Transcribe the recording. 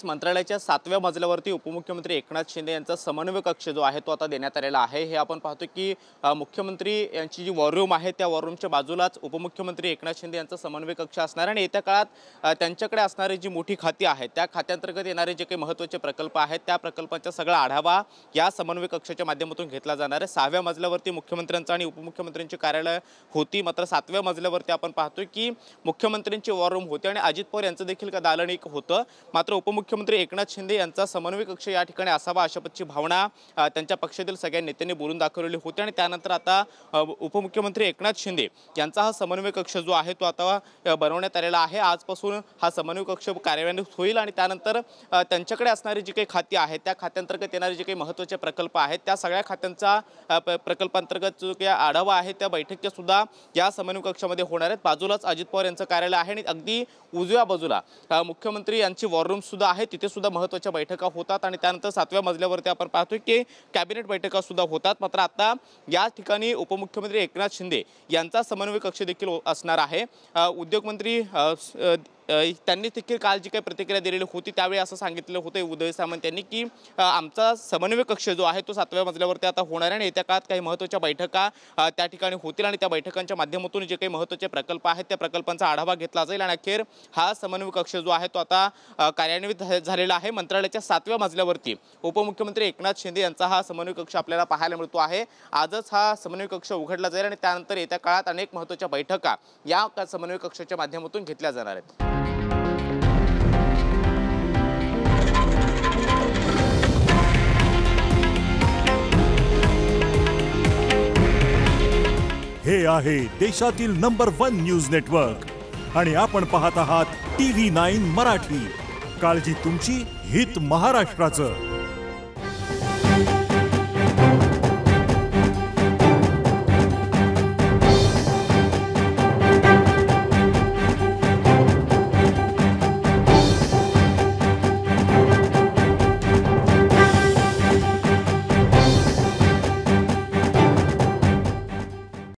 मंत्रालयाच्या 7व्या मजल्यावरती उपमुख्यमंत्री एकनाथ शिंदे यांचा समन्वय कक्ष जो आहे तो आता देण्यात आलेला आहे। हे आपण पाहतो की मुख्यमंत्री यांची जी वॉर रूम आहे त्या वॉर रूमच्या बाजूलाच उपमुख्यमंत्री एकनाथ शिंदे यांचा समन्वय कक्ष असणार आणि येत्या काळात त्यांच्याकडे असणारी जी मोठी खाती आहेत त्या खात्यांतर्गत येणारे जे काही महत्त्वाचे प्रकल्प आहेत त्या प्रकल्पांचा सगळा आढावा या समन्वय कक्षाच्या माध्यमातून घेतला जाणार आहे। 6व्या मजल्यावरती मुख्यमंत्र्यांचं आणि उपमुख्यमंत्र्यांची कार्यालय होती, मात्र 7व्या मजल्यावरती आपण पाहतोय की मुख्यमंत्र्यांची वॉर रूम होती आणि अजित पवार यांचं देखील का दालन एक होतं। मात्र उपमुख्यमंत्री एकनाथ शिंदे यांचा समन्वय कक्ष या ठिकाणी असावा अशापतची भावना त्यांच्या पक्षातील सगळ्या नेत्यांनी बोलून दाखवलेली होती आणि त्यानंतर आता उपमुख्यमंत्री एकनाथ शिंदे यांचा हा समन्वय कक्ष जो आहे तो आता बनवण्यात आलेला आहे। आजपासून हा समन्वय कक्ष कार्यान्वित होईल आणि त्यानंतर त्यांच्याकडे असणारी जी काही खाती आहेत त्या खात्यांतर्गत येणारे जे काही महत्त्वाचे प्रकल्प आहेत त्या सगळ्या खात्यांचा प्रकल्पांतर्गत जो काही आढावा आहे त्या बैठकीच्या सुद्धा या समन्वय कक्षामध्ये होणार आहेत। बाजूलाच अजित पवार यांचं कार्यालय आहे आणि अगदी उजव्या बाजूला मुख्यमंत्री यांची वॉर रूम सुद्धा आहे, तिथे सुद्धा महत्त्वाच्या बैठका होतात आणि त्यानंतर 7व्या मजल्यावरती आपण पाहतोय की कॅबिनेट बैठका सुद्धा होतात। मात्र आता या ठिकाणी उपमुख्यमंत्री एकनाथ शिंदे यांचा समन्वय कक्ष देखील असणार आहे। उद्योगमंत्री त्यांनी देखील काल जी काही प्रतिक्रिया दिलेली होती त्यावेळी असं सांगितलं होतं उदय सामंत यांनी की आमचा समन्वय कक्ष जो आहे तो 7व्या मजल्यावरती आता होणार आहे आणि येत्या काळात काही महत्त्वाच्या बैठका त्या ठिकाणी होतील आणि त्या बैठकांच्या माध्यमातून जे काही महत्त्वाचे प्रकल्प आहेत त्या प्रकल्पांचा आढावा घेतला जाईल आणि अखेर हा समन्वय कक्ष जो आहे तो आता कार्यान्वित झालेला आहे। मंत्रालयाच्या 7व्या मजल्यावरती उपमुख्यमंत्री एकनाथ शिंदे यांचा हा समन्वय कक्ष आपल्याला पाहायला मिळतो आहे। आजच हा समन्वय कक्ष उघडला जाईल आणि त्यानंतर येत्या काळात अनेक महत्त्वाच्या बैठका या समन्वय कक्षाच्या माध्यमातून घेतल्या जाणार आहेत। हे आहे देशातील नंबर 1 न्यूज नेटवर्क आणि आपण पाहत आहात TV9 मराठी। काळजी तुमची, हित महाराष्ट्राचं।